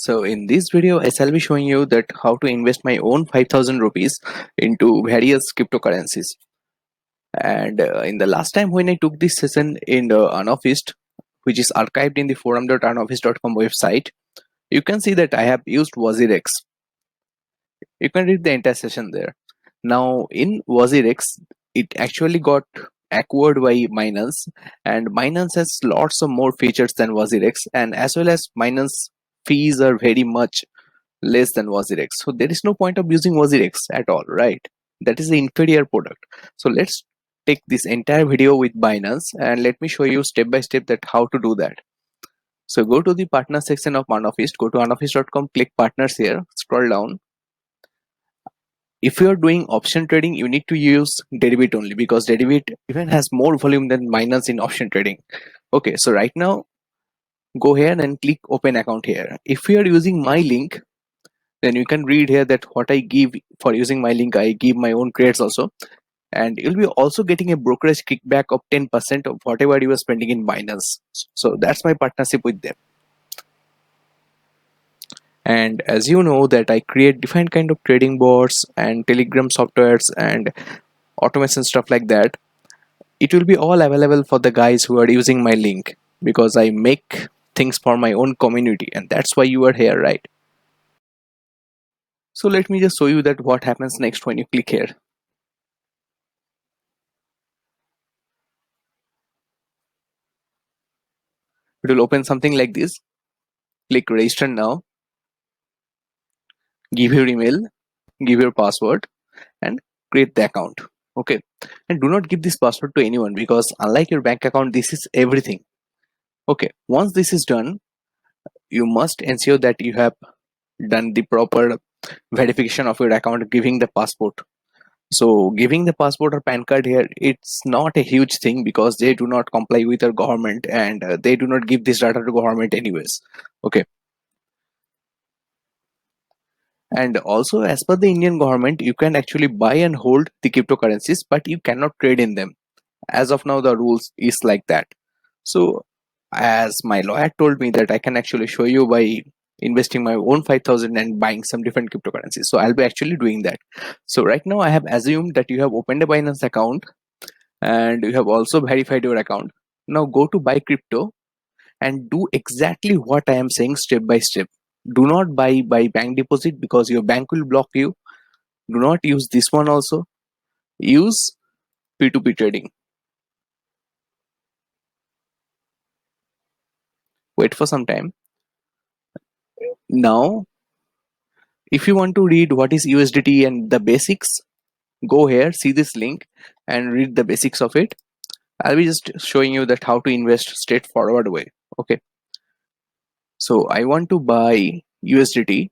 So in this video, I shall be showing you that how to invest my own 5,000 rupees into various cryptocurrencies. And in the last time when I took this session in the Unofficed, which is archived in the forum.unofficed.com website, you can see that I have used WazirX. You can read the entire session there. Now in WazirX, it actually got acquired by Binance, and Binance has lots of more features than WazirX, and as well as Binance fees are very much less than WazirX. So there is no point of using WazirX at all, right? That is the inferior product. So let's take this entire video with Binance and let me show you step by step that how to do that. So go to the partner section of Unofficed, go to unofficed.com, click partners here, scroll down. If you are doing option trading, you need to use Deribit only because Deribit even has more volume than Binance in option trading. Okay, so right now go here and click open account here. If you are using my link, then you can read here that what I give for using my link. I give my own trades also, and you'll be also getting a brokerage kickback of 10% of whatever you are spending in Binance. So that's my partnership with them. And as you know that I create different kind of trading bots and Telegram softwares and automation stuff like that. It will be all available for the guys who are using my link because I make things for my own community, and that's why you are here, right? So let me just show you that what happens next when you click here. It will open something like this. Click register now, give your email, give your password, and create the account. Okay, and do not give this password to anyone because unlike your bank account, this is everything. Okay, once this is done, you must ensure that you have done the proper verification of your account, giving the passport. So giving the passport or PAN card here, it's not a huge thing because they do not comply with our government, and they do not give this data to government anyways. Okay, and also as per the Indian government, you can actually buy and hold the cryptocurrencies, but you cannot trade in them. As of now, the rules is like that. So as my lawyer told me that I can actually show you by investing my own 5,000 and buying some different cryptocurrencies. So I'll be actually doing that. So right now I have assumed that you have opened a Binance account and you have also verified your account. Now go to buy crypto and do exactly what I am saying step by step. Do not buy by bank deposit because your bank will block you. Do not use this one also. Use P2P trading. Wait for some time. Now, if you want to read what is USDT and the basics, go here, see this link and read the basics of it. I'll be just showing you that how to invest straightforward way. Okay. So I want to buy USDT.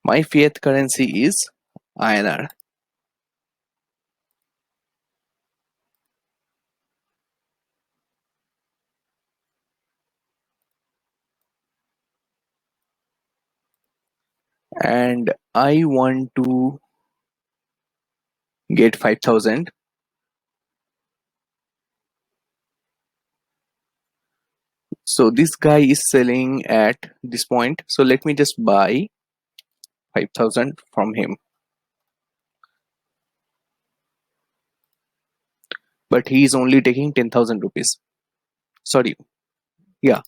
My fiat currency is INR. And I want to get 5,000. So this guy is selling at this point. So let me just buy 5,000 from him. But he is only taking 10,000 rupees. Sorry. Yeah.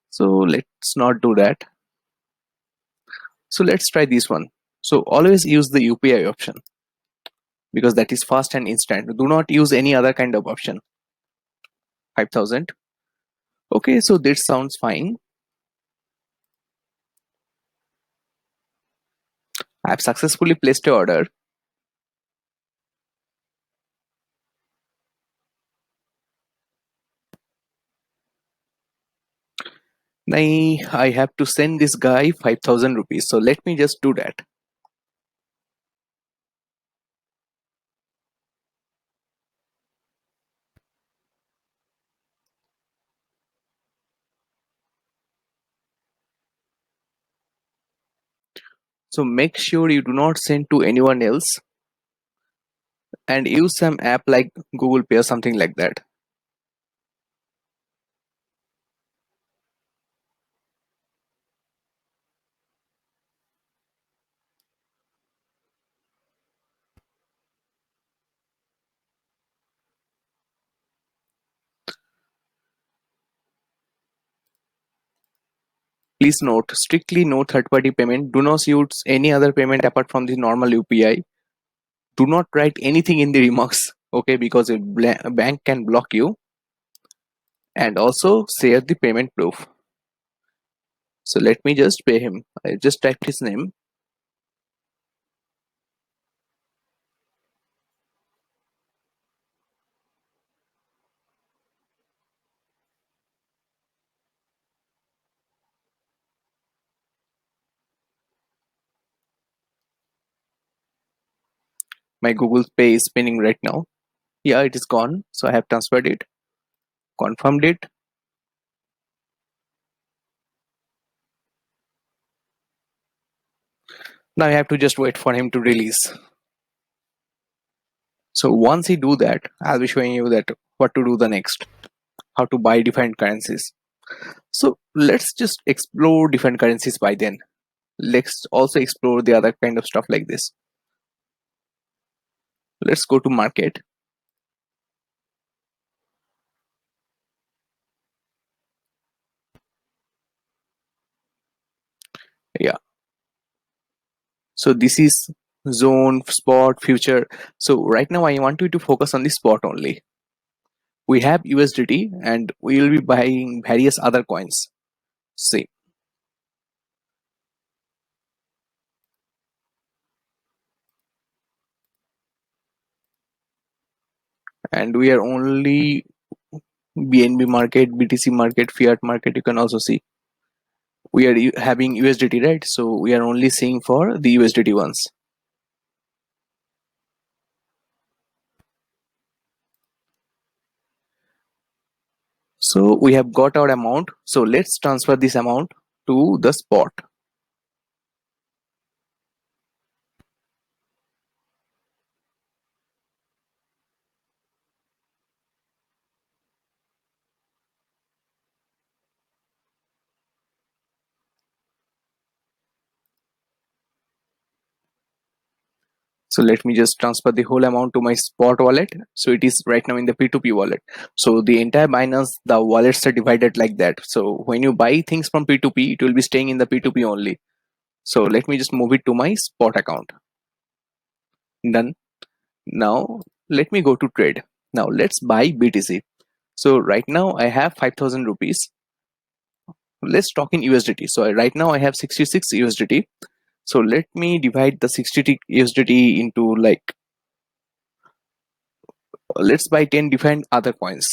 So let's not do that. So let's try this one. So always use the UPI option because that is fast and instant. Do not use any other kind of option. 5,000. Okay, so this sounds fine. I have successfully placed an order. Now I have to send this guy 5,000 rupees. So let me just do that. So make sure you do not send to anyone else and use some app like Google Pay or something like that. Please note, strictly no third-party payment. Do not use any other payment apart from the normal UPI. Do not write anything in the remarks, okay, because a bank can block you. And also share the payment proof. So let me just pay him. I just typed his name. My Google Pay is spinning right now. Yeah, it is gone. So I have transferred it, confirmed it. Now I have to just wait for him to release. So once he do that, I'll be showing you that what to do the next, how to buy different currencies. So let's just explore different currencies by then. Let's also explore the other kind of stuff like this. Let's go to market. Yeah. So this is zone, spot, future. So right now I want you to focus on the spot only. We have USDT and we will be buying various other coins. See, and we are only BNB market, BTC market, fiat market. You can also see we are having USDT, right? So we are only seeing for the USDT ones. So we have got our amount. So let's transfer this amount to the spot. So let me just transfer the whole amount to my spot wallet. So it is right now in the P2P wallet. So the entire Binance, the wallets are divided like that. So when you buy things from P2P, it will be staying in the P2P only. So let me just move it to my spot account. Done. Now let me go to trade. Now let's buy BTC. So right now I have 5,000 rupees. Let's talk in USDT. So right now I have 66 USDT. So let me divide the 60 USDT into like, let's buy 10 different other coins.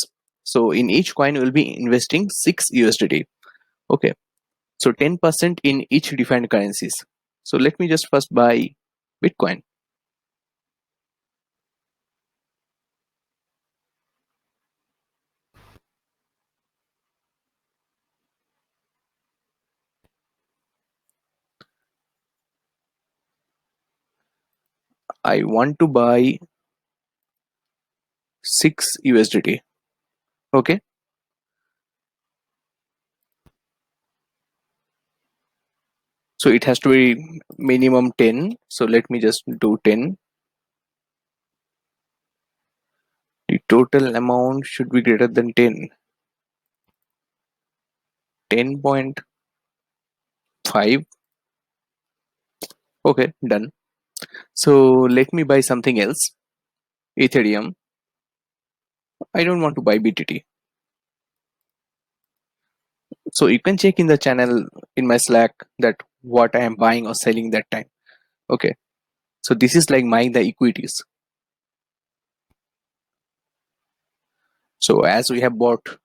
So in each coin we'll be investing 6 USDT. Okay. So 10% in each different currencies. So let me just first buy Bitcoin. I want to buy 6 USDT. Okay. So it has to be minimum 10. So let me just do 10. The total amount should be greater than 10. 10.5. Okay, done. So let me buy something else. Ethereum. I don't want to buy BTT. So you can check in the channel in my Slack that what I am buying or selling that time. Okay. So this is like buying the equities. So as we have bought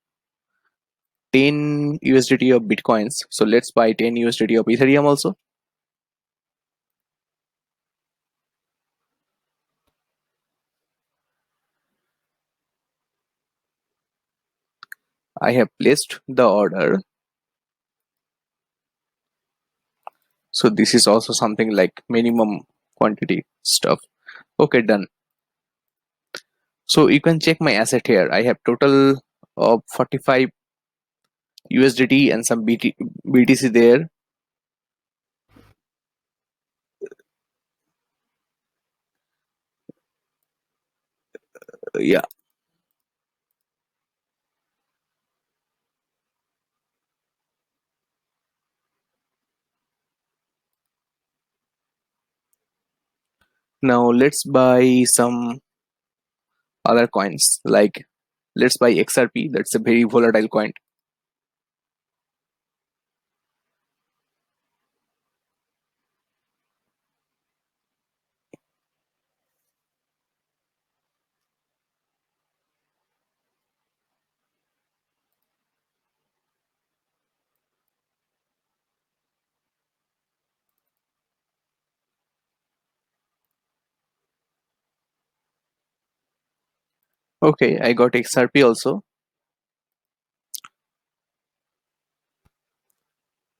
10 USDT of Bitcoins, so let's buy 10 USDT of Ethereum also. I have placed the order. So this is also something like minimum quantity stuff. Okay, done. So you can check my asset here. I have total of 45 USDT and some BTC there. Yeah. Now let's buy some other coins, like let's buy XRP. That's a very volatile coin. Okay, I got XRP also.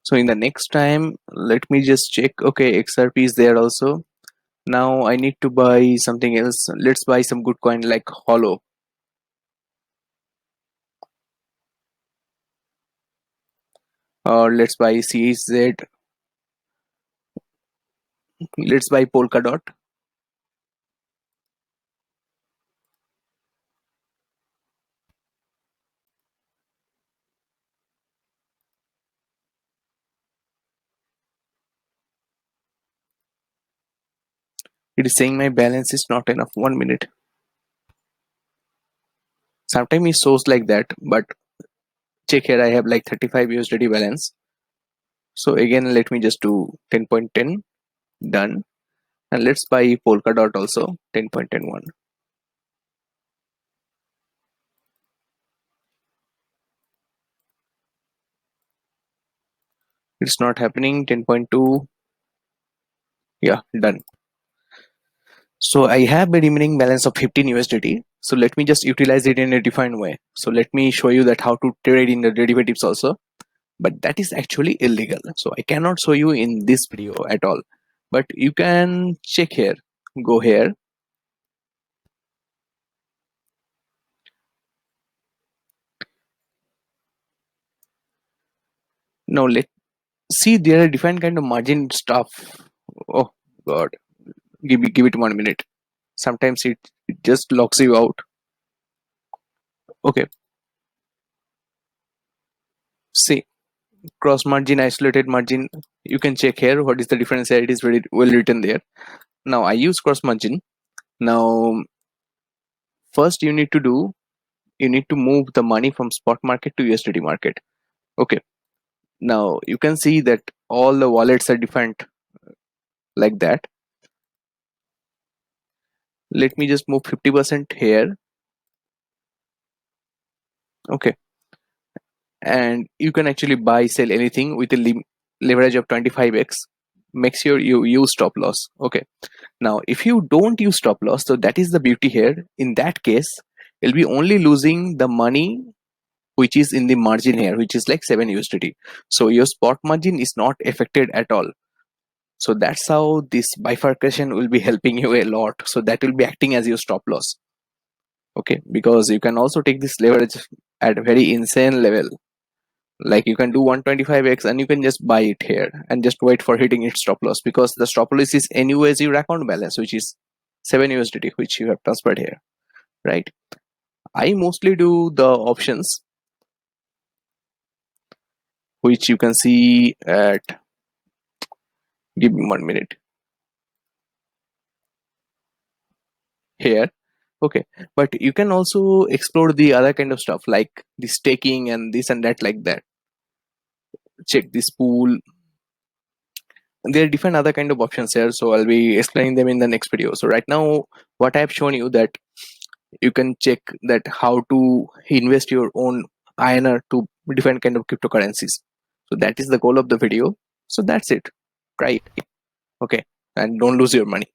So in the next time, let me just check. Okay, XRP is there also. Now I need to buy something else. Let's buy some good coin like Hollow. Or let's buy CHZ. Let's buy Polkadot. It is saying my balance is not enough. 1 minute. Sometimes it shows like that, but check here. I have like 35 USDT balance. So again, let me just do 10.10. Done. And let's buy Polkadot also. 10.101. It's not happening. 10.2. Yeah, done. So I have a remaining balance of 15 USDT. So let me just utilize it in a defined way. So let me show you that how to trade in the derivatives also. But that is actually illegal. So I cannot show you in this video at all. But you can check here. Go here. Now let's see, there are different kind of margin stuff. Oh God, give it 1 minute. Sometimes it just locks you out. Okay, see, cross margin, isolated margin. You can check here what is the difference here. It is very well written there. Now I use cross margin. Now first you need to do, you need to move the money from spot market to USDT market. Okay, now you can see that all the wallets are different like that. Let me just move 50% here. Okay, and you can actually buy sell anything with a leverage of 25x. Make sure you use stop loss. Okay, now if you don't use stop loss, so that is the beauty here. In that case, you'll be only losing the money which is in the margin here, which is like 7 USDT. So your spot margin is not affected at all. So that's how this bifurcation will be helping you a lot. So that will be acting as your stop loss. Okay, because you can also take this leverage at a very insane level. Like you can do 125x and you can just buy it here and just wait for hitting its stop loss, because the stop loss is anyways your account balance, which is 7 USDT, which you have transferred here, right? I mostly do the options, which you can see at, give me 1 minute here. Okay, but you can also explore the other kind of stuff like the staking and this and that, like that. Check this pool. There are different other kind of options here, so I'll be explaining them in the next video. So right now what I have shown you, that you can check that how to invest your own INR to different kind of cryptocurrencies. So that is the goal of the video. So that's it. Try it. Okay, and don't lose your money.